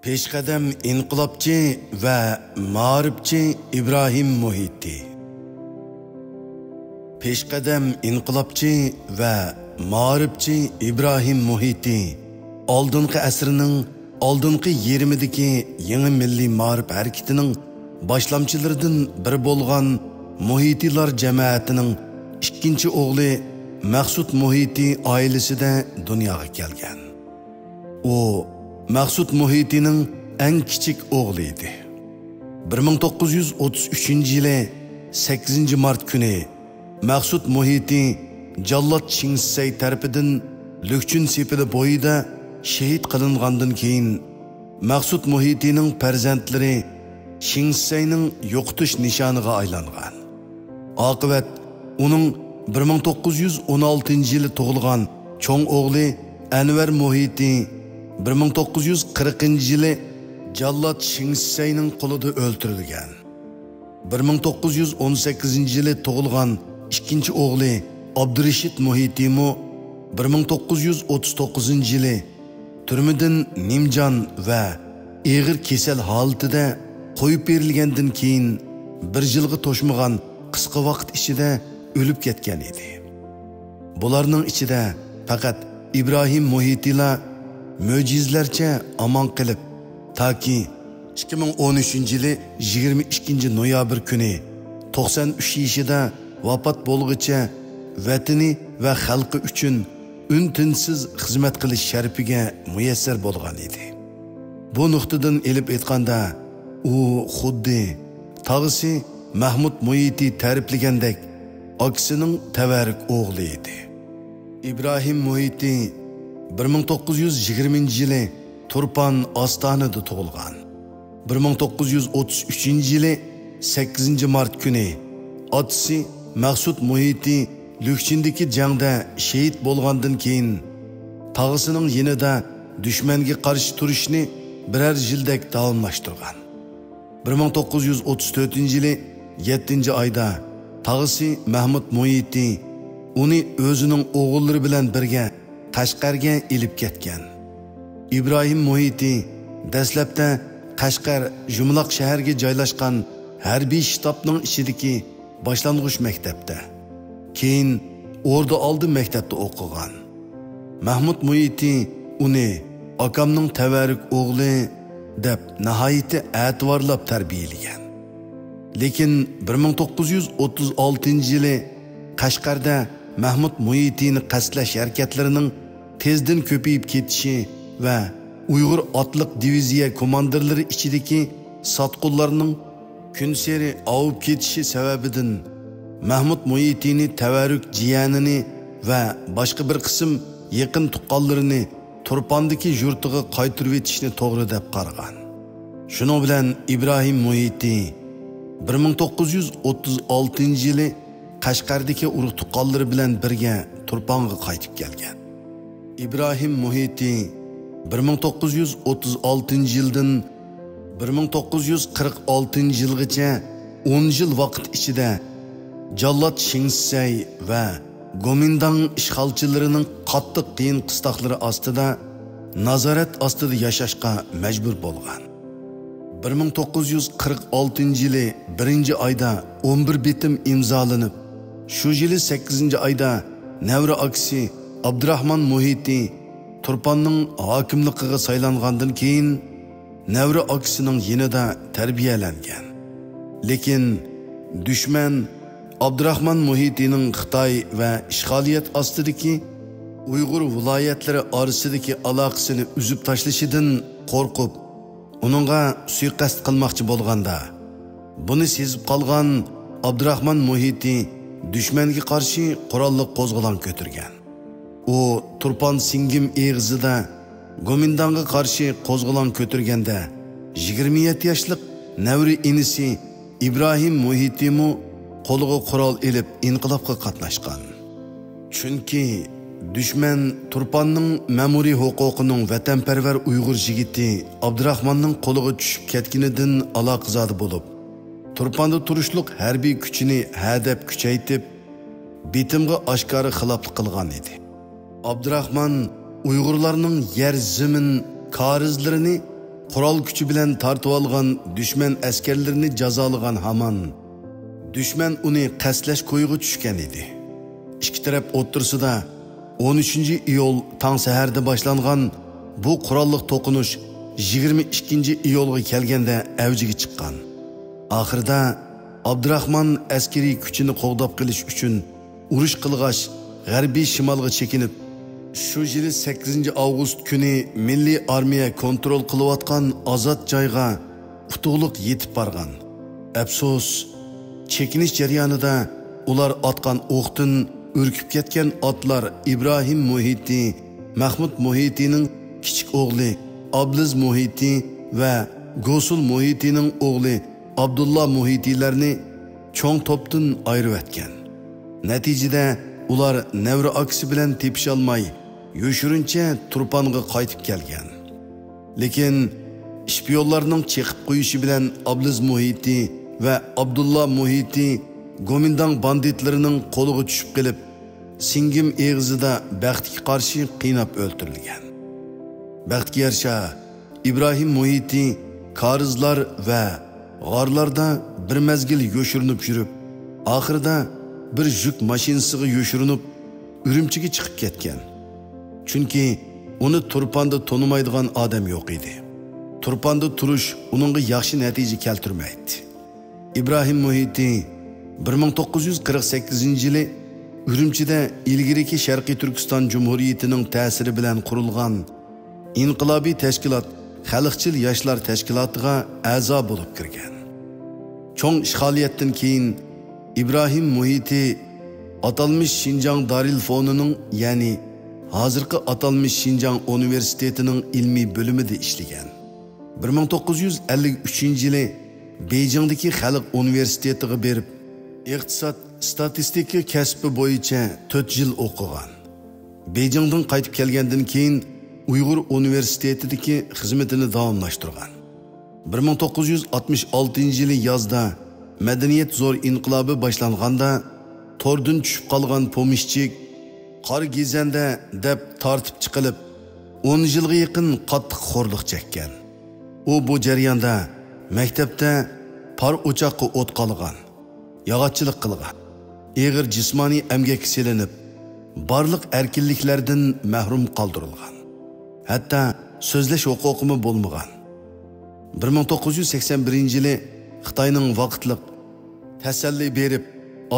Peshqadam inqilobchi va ma'rifchi İbrahim Muhiti. Peshqadam inqilobchi va ma'rifchi İbrahim Muhiti oldingi asrning oldingi 20dagi yangi milliy ma'rif harakatining boshlamchilaridan biri bo'lgan Muhitilar jamoatining ikkinchi o'g'li Maqsud Muhiti oilasida dunyoga kelgan. U Maqsud Muhitining eng kichik o'g'li edi. 1933-yili 8 mart kuni Maqsud Muhiti Jallod Shingsay tarafidan Lükchün sepili bo'yida shahid qilingandan keyin Maqsud Muhitining farzandlari Shingsayning yo'qotish nishoniga aylangan. Oqibat uning 1916-yili tug'ilgan cho'ng o'g'li Anvar Muhiti 1940-yili Jallod Shingsayning qo'lida o'ldirilgan. 1918-yili tug'ilgan ikkinchi o'g'li Abdurashid Muhiti 1939-yili turmadan Nimjon va og'ir kasal holatida qo'yib berilgandan keyin bir yilga to'shmagan qisqa vaqt ichida o'lib ketgan edi. Bularning ichida faqat İbrahim Muhitila mo'jizlarcha amon qilib, toki 2013-yili 22 noyabr kuni 93 yoshida vafot bo'lguncha vatani va xalqi uchun untinsiz xizmat qilish sharafiga muyassar bo'lgan edi. Bu nuqtadan elib aytganda, u xuddi tog'isi Mahmud Muhiti ta'riflagandek akasining tabarik o'g'li edi. İbrahim Muhiti 1920-yili Turpan Ostanada tug'ilgan. 1933-yili 8 mart kuni otasi Maqsud Muhiti Lükchündagi jangda shahid bo'lgandan keyin tog'asining yanida dushmanga qarshi turishni birer yildek davomlashtirgan. 1934-yili 7-oyda tog'asi Mahmud Muhiti uni o'zining o'g'illari bilan birga Qashqarga elib ketgan. İbrahim Muhiti dastlabda Qashqar Jumloq shaharga joylashgan harbiy shtabning ichidagi boshlang'ich maktabda, keyin O'rda oldi maktabda o'qigan. Mahmud Muhiti uni akamning tabarik o'g'li deb nihoyatda e'tiborlab tarbiyalagan. Lekin 1936-yili Qashqarda Mahmud Muhitini qasdlash harakatlarining tezdan ko'payib ketishi va Uyg'ur otliq diviziya komandirlari ichidagi sotqunlarning kun sari avib ketishi sababidan Mahmud Muhitini tabarruk jiyanini va boshqa bir qism yaqin tuqqanlarini Turpandagi yurtiga qaytirib etishni to'g'ri deb qaragan. Shuning bilan İbrahim Muhiti 1936-yili Qashqardagi urug' tuqqanlari bilan birga Turpanga qaytib kelgan. İbrahim Muhiti 1936-yildan 1946-yilgacha 10 yil vaqt ichida Jallod Shingsay va Gomindang ishg'olchilarining qattiq qiyin qistoqlari ostida nazorat ostida yashashga majbur bo'lgan. 1946-yili 1-oyda 11 bitim imzolanib, shu yili 8-oyda Navra aksi Abdurahman Muhiti Turpanning hokimligiga saylangandan keyin Navra aksining yanida tarbiyalangan. Lekin dushman Abdurahman Muhitining Xitoy va ishg'oliyat ostidagi Uyg'ur viloyatlari orasidagi aloqasini uzib tashlashidan qo'rqib, uningga suiqasd qilmoqchi bo'lganda, buni sezib qolgan Abdurahman Muhiti dushmanga qarshi qurolli qo'zg'olon ko'targan. U Turpan Singim eg'izida Gomindanga qarshi qo'zg'olon ko'targanda 27 yoshlik Navri inisi İbrahim Muhiti qo'liga qurol elib inqilobga qatnashgan. Chunki dushman Turpanning ma'muriy huquqining vatanparvar Uyg'ur yigiti Abdurahmanning qo'liga tushib ketganidan aloqazodi bo'lib, Turpanda turishliq harbiy kuchini hadab kuchaytib, bitimga oshkora xiloflik qilgan edi. Abdurahman Uyg'urlarning yer zamin qarizlarini qurol kuchi bilan tortib olgan dushman askarlarini jazolagan hamon dushman uni qasdlash ko'yiga tushgan edi. Ikki taraf o'rtasida 13-iyul tong saharda boshlangan bu qurolli to'qinish 22-iyulga kelganda avjiga chiqqan. Oxirida Abdurahmon askariy kuchini qo'g'dab qilish uchun urush qilg'ach g'arbiy shimolga chekinib, shu yili 8-avgust kuni milliy armiya kontrol qilayotgan ozod joyga utuqliq yetib borgan. Afsus, chekinish jarayonida ular otgan o'qdan urkib ketgan otlar İbrahim Muhiti, Mahmud Muhitining kichik o'g'li Abduz Muhiti va Gosul Muhitining o'g'li Abdullah Muhitilarni cho'ng to'pdan ayirib etgan. Natijada ular Nevra aksi bilan tepish olmay, yoshirincha Turpanga qaytib kelgan. Lekin ishpiyonlarning cheqib qo'yishi bilan Abduz Muhiti va Abdullah Muhiti Gomindang banditlarining qo'liga tushib qilib, Singim eg'izida baxtga qarshi qiynab o'ldirilgan. Baxtga yarasha İbrahim Muhiti Karizlar va g'orlarda bir mezgil yoshirinib yurib, oxirida bir yuk mashinasiga yoshirinib Urumchiga chiqib ketgan. Chunki uni Turpanda tonimaydigan odam yo'q edi. Turpanda turish uningga yaxshi natija keltirmaydi. İbrahim Muhiti 1948-yili Urumchida ilgiriki Sharqiy Turkiston Jumhuriyatining ta'siri bilan qurilgan inqilobiy tashkilot Xalqchil yoshlar tashkilotiga a'zo bo'lib kirgan. Cho'ng ishg'oliyatdan keyin İbrahim Muhiti atalmış Şinjan Daril Fonining, ya'ni hozirgi atalmış Şinjan Universitetining ilmiy bo'limida ishlagan. 1953-yili Beijingdagi Xalq Universitetiga berib, iqtisod statistika kasbi bo'yicha 4 yil o'qigan. Beijingdan qaytib kelgandan keyin Uyg'ur Universitetidagi xizmatini davomlashtirgan. 1966-yili yozda madaniyat zo'r inqilobi boshlanganda tordan tushib qolgan pomishchik qor gizanda deb tortib chiqilib 10 yilga yaqin qattiq xo'rliq chekkan. U bu jarayonda maktabda par o'choqqa o't qolgan, yog'ochchilik qilgan, og'ir jismoniy emgak silinib, barliq erkinliklardan mahrum qoldirilgan. Hatta so'zlash huquqi bo'lmagan. 1981-yili Xitoyning vaqtliq tasalli berib,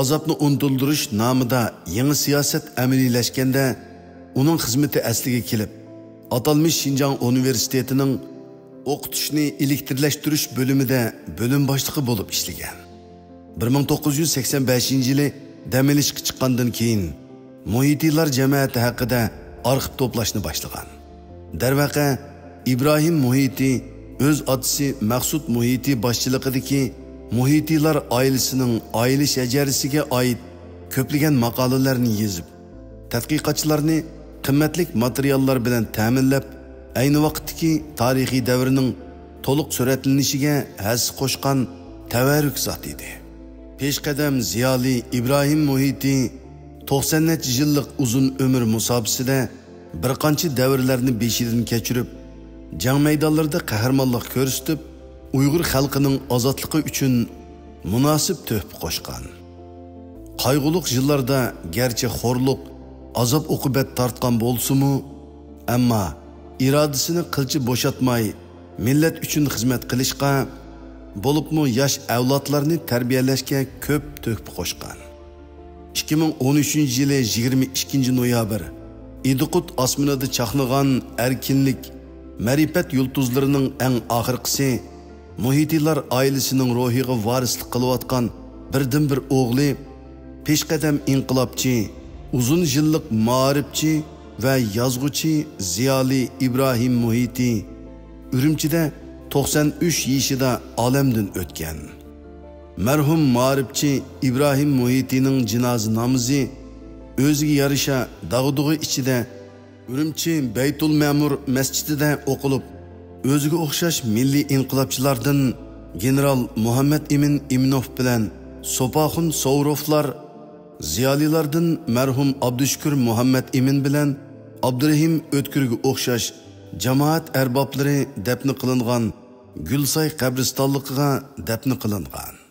azobni unutuldirish nomida yangi siyosat amaliylashganda uning xizmati asliga kelib, atalmış Şinjan Universitetining o'qitishni elektrlashtirish bo'limida bo'lim boshlig'i bo'lib ishlagan. 1985-yili dam olishga chiqqandan keyin Muhitilar jamiyati haqida arxiv to'plashni boshlagan. Darvaqa İbrahim Muhiti o'z otasi Maqsud Muhiti boshchiligidagi Muhitilar oilasining oila shajarasiga oid ko'plagan maqolalarni yozib, tadqiqotchilarni qimmatli materiallar bilan ta'minlab, ayni vaqtdagi tarixiy davrining to'liq suratlanishiga hassa qo'shgan tavarruk zot edi. Peshqadam ziyoli İbrahim Muhiti 90 yillik uzun umr musobasida bir qancha davrlarni beshidan kechirib, jang maydonlarida qahramonlik ko'rsatib, Uyg'ur xalqining ozodligi uchun munosib tuhfa qo'shgan. Qayg'uliq yillarda garchi xo'rliq, azob uqubat tortgan bo'lsa-mu, ammo irodasini qilchi bo'shatmay millat uchun xizmat qilishga, bo'libmi yosh avlodlarni tarbiyalashga ko'p tuhfa qo'shgan. 2013-yili 22-noyabr İdiqut osmonida chaqnagan erkinlik, ma'rifat yulduzlarining eng oxirgisi Muhitilar oilasining ruhiga varislik qilayotgan birdan-bir o'g'li, peshqadam inqilobchi, uzun yillik ma'rifchi va yozuvchi ziyoli İbrahim Muhiti Urumchida 93 yoshida olamdan o'tgan. Marhum ma'rifchi İbrahim Muhitining jinoza namozi o'ziga yarasha dag'dug'i ichida Urumchi Baytul Ma'mur masjidida o'qilib, o'ziga o'xshash milliy inqilobchilardan general Muhammad Emin Iminov bilan Sopaxun Sourovlar, ziyolilardan marhum Abdushukur Muhammad Emin bilan Abdurahim O'tkirga o'xshash jamoat arboblari dafn qilingan Gulsoy qabristonligiga dafn qilingan.